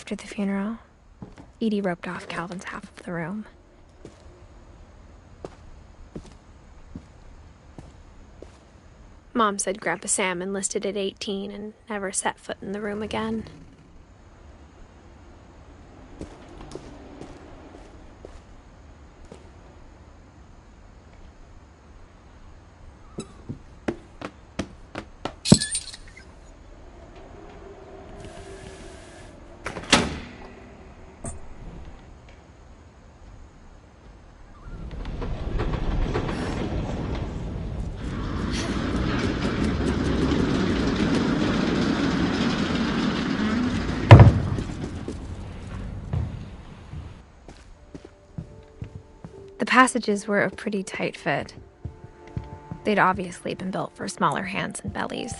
After the funeral, Edie roped off Calvin's half of the room. Mom said Grandpa Sam enlisted at 18 and never set foot in the room again. The passages were a pretty tight fit. They'd obviously been built for smaller hands and bellies.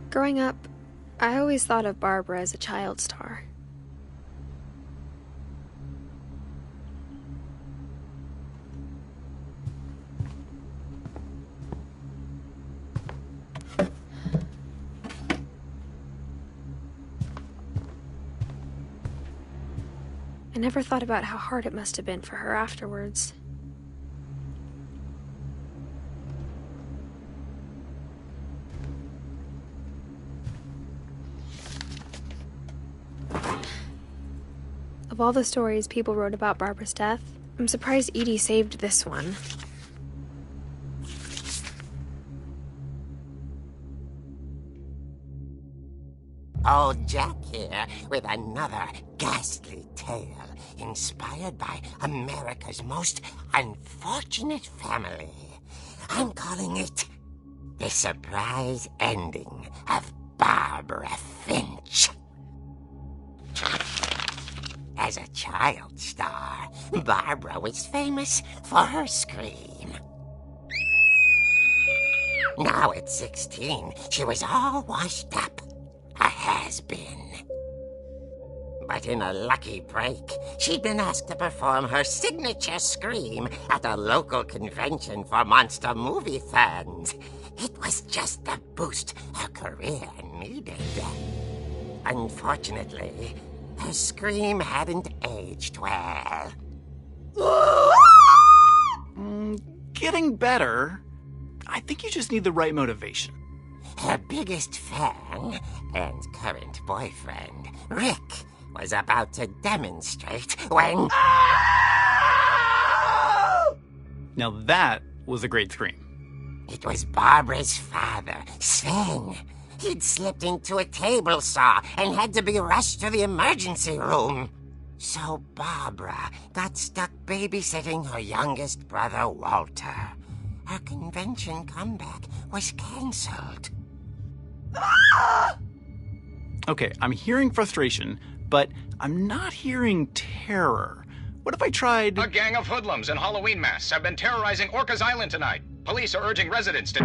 Growing up, I always thought of Barbara as a child star. I never thought about how hard it must have been for her afterwards. Of all the stories people wrote about Barbara's death, I'm surprised Edie saved this one. Old Jack here with another ghastly tale inspired by America's most unfortunate family. I'm calling it The Surprise Ending of Barbara Finch. As a child star, Barbara was famous for her scream. Now at 16, she was all washed up. A has-been. But in a lucky break, she'd been asked to perform her signature scream at a local convention for monster movie fans. It was just the boost her career needed. Unfortunately, her scream hadn't aged well. Getting better. I think you just need the right motivation. Her biggest fan and current boyfriend, Rick, was about to demonstrate when... Now that was a great scream. It was Barbara's father, Sven. He'd slipped into a table saw and had to be rushed to the emergency room. So Barbara got stuck babysitting her youngest brother, Walter. Her convention comeback was cancelled. Okay, I'm hearing frustration, but I'm not hearing terror. What if I tried... A gang of hoodlums in Halloween masks have been terrorizing Orcas Island tonight. Police are urging residents to...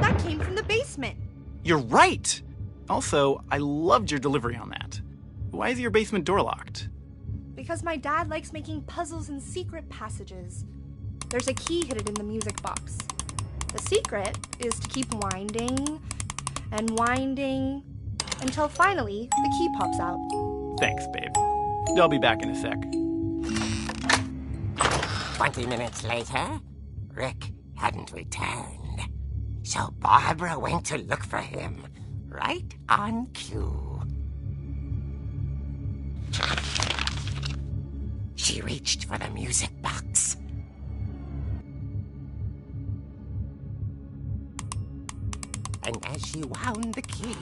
That came from the basement. You're right! Also, I loved your delivery on that. Why is your basement door locked? Because my dad likes making puzzles and secret passages. There's a key hidden in the music box. The secret is to keep winding and winding until finally the key pops out. Thanks, babe. I'll be back in a sec. 20 minutes later, Rick hadn't returned. So Barbara went to look for him, right on cue. She reached for the music box. And as she wound the key,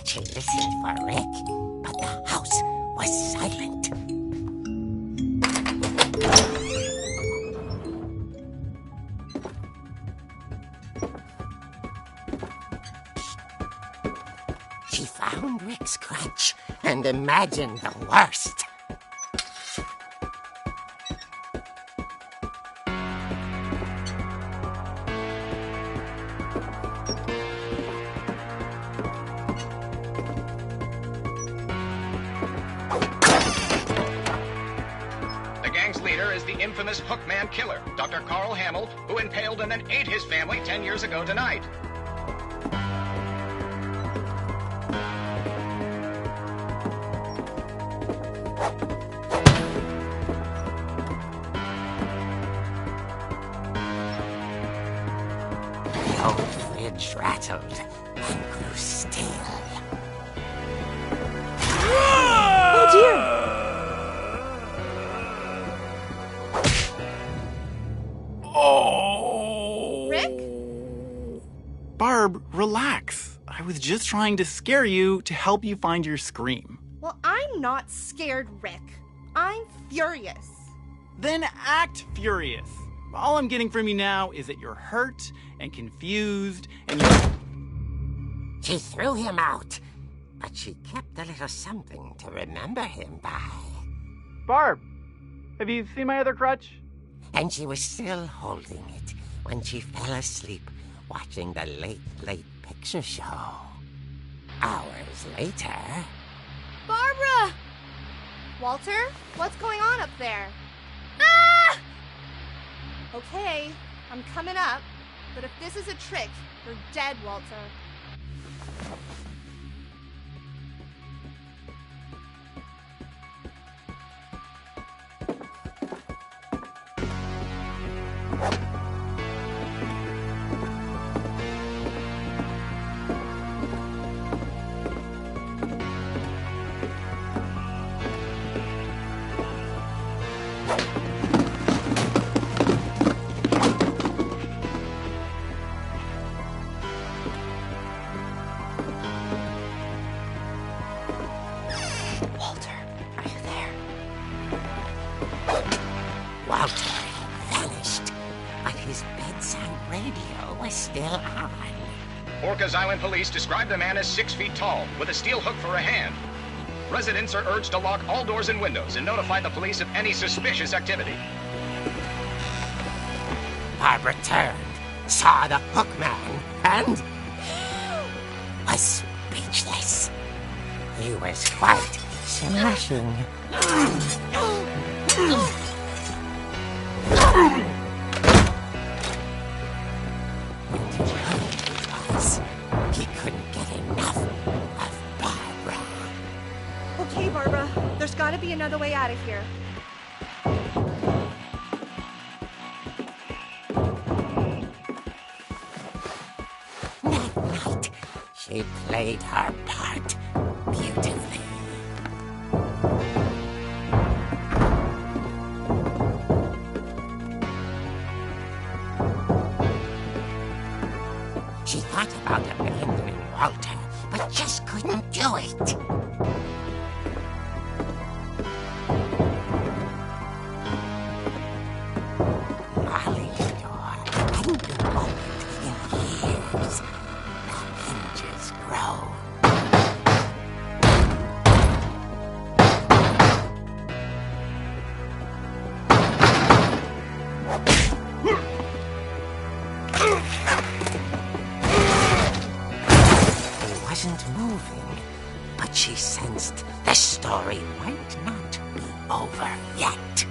she listened for Rick, but the house was silent. She found Rick's crutch and imagined the worst. gang's leader is the infamous Hookman killer, Dr. Carl Hamill, who impaled and then ate his family 10 years ago tonight. The old fridge rattled and grew still. Oh dear! Oh! Rick? Barb, relax. I was just trying to scare you to help you find your scream. Well, I'm not scared, Rick. I'm furious. Then act furious. All I'm getting from you now is that you're hurt and confused and you... She threw him out, but she kept a little something to remember him by. Barb, have you seen my other crutch? And she was still holding it when she fell asleep watching the late picture show. Hours later... Barbara! Walter, what's going on up there? Ah! Okay, I'm coming up, but if this is a trick, you're dead, Walter. Walter vanished, but his bedside radio was still on. Orcas Island police describe the man as 6 feet tall, with a steel hook for a hand. Residents are urged to lock all doors and windows and notify the police of any suspicious activity. Barbara turned, saw the hookman, and was speechless. He was quite smashing. He couldn't get enough of Barbara. Okay, Barbara, there's gotta be another way out of here. That night, she played her part beautifully. She thought about abandoning Walter, but just couldn't do it. Molly's door hadn't been opened in years. The hinges groaned. He wasn't moving, but she sensed the story might not be over yet.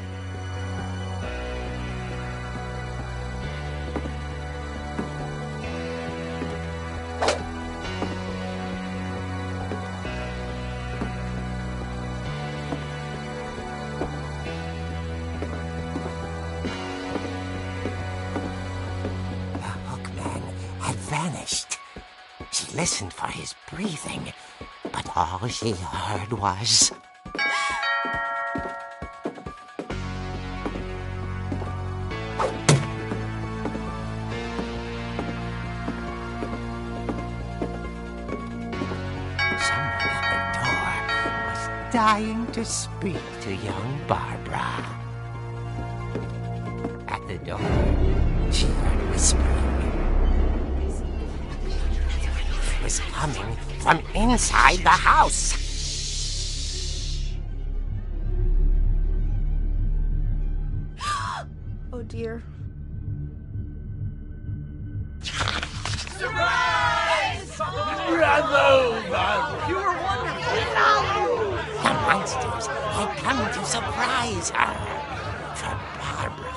The hookman had vanished. She listened for his breathing, but all she heard was... Someone at the door was dying to speak to young Barbara. At the door, she heard whispering. It was coming from inside the house. Oh dear. The monsters had come to surprise her. for Barbara,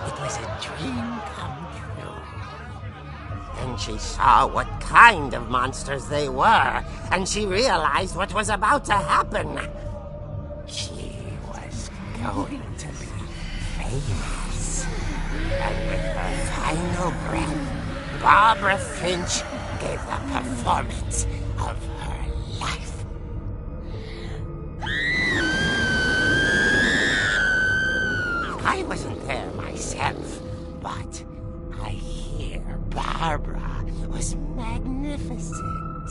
it was a dream come true. Then she saw what kind of monsters they were, and she realized what was about to happen. She was going to be famous. And with her final breath, Barbara Finch gave the performance of her life. I wasn't there myself, but I hear Barbara was magnificent.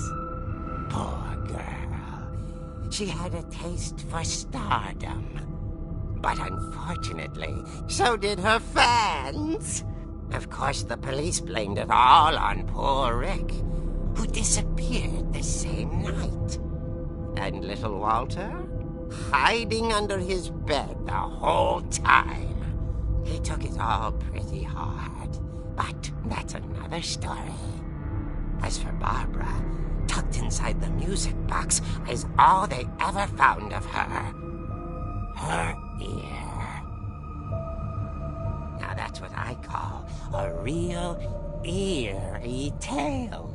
Poor girl. She had a taste for stardom. But unfortunately, so did her fans. Of course, the police blamed it all on poor Rick, who disappeared the same night. And little Walter? Hiding under his bed the whole time. He took it all pretty hard, but that's another story. As for Barbara, tucked inside the music box is all they ever found of her. Her ear. Now that's what I call a real eerie tale.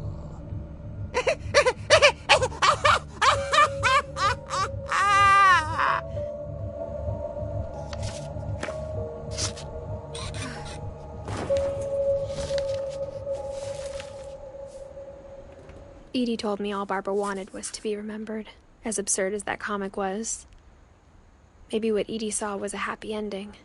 Edie told me all Barbara wanted was to be remembered, as absurd as that comic was. Maybe what Edie saw was a happy ending.